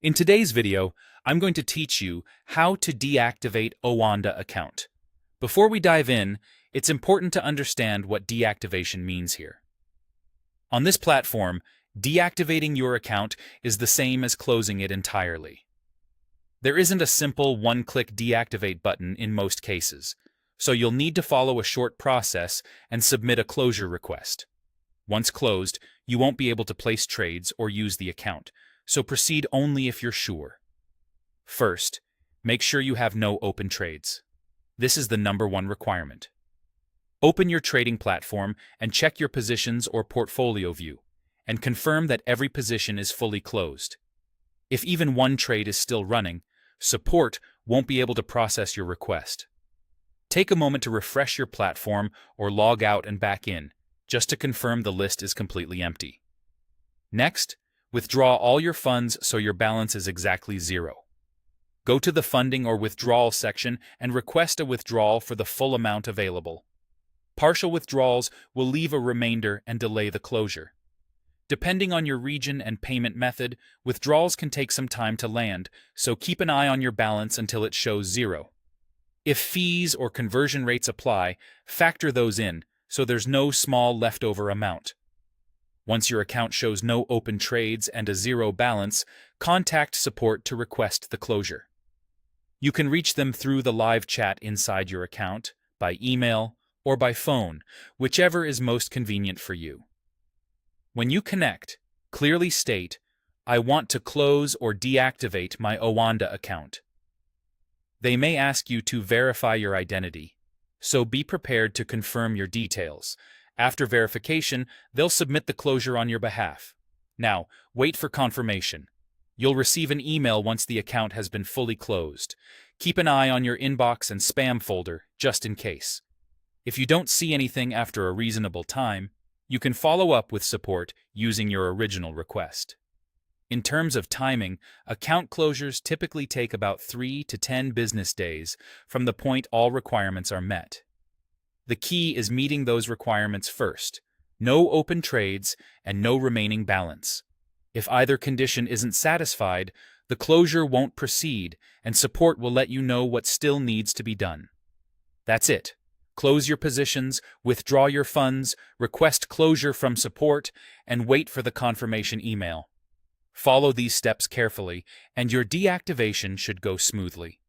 In today's video, I'm going to teach you how to deactivate Oanda account. Before we dive in, it's important to understand what deactivation means here. On this platform, deactivating your account is the same as closing it entirely. There isn't a simple one-click deactivate button in most cases, so you'll need to follow a short process and submit a closure request. Once closed, you won't be able to place trades or use the account, so proceed only if you're sure. First, make sure you have no open trades. This is the #1 requirement. Open your trading platform and check your positions or portfolio view, and confirm that every position is fully closed. If even one trade is still running, support won't be able to process your request. Take a moment to refresh your platform or log out and back in, just to confirm the list is completely empty. Next, withdraw all your funds so your balance is exactly zero. Go to the funding or withdrawal section and request a withdrawal for the full amount available. Partial withdrawals will leave a remainder and delay the closure. Depending on your region and payment method, withdrawals can take some time to land, so keep an eye on your balance until it shows zero. If fees or conversion rates apply, factor those in, so there's no small leftover amount. Once your account shows no open trades and a zero balance, contact support to request the closure. You can reach them through the live chat inside your account, by email, or by phone, whichever is most convenient for you. When you connect, clearly state, "I want to close or deactivate my Oanda account." They may ask you to verify your identity, so be prepared to confirm your details. After verification, they'll submit the closure on your behalf. Now, wait for confirmation. You'll receive an email once the account has been fully closed. Keep an eye on your inbox and spam folder, just in case. If you don't see anything after a reasonable time, you can follow up with support using your original request. In terms of timing, account closures typically take about 3 to 10 business days from the point all requirements are met. The key is meeting those requirements first: no open trades and no remaining balance. If either condition isn't satisfied, the closure won't proceed, and support will let you know what still needs to be done. That's it. Close your positions, withdraw your funds, request closure from support, and wait for the confirmation email. Follow these steps carefully, and your deactivation should go smoothly.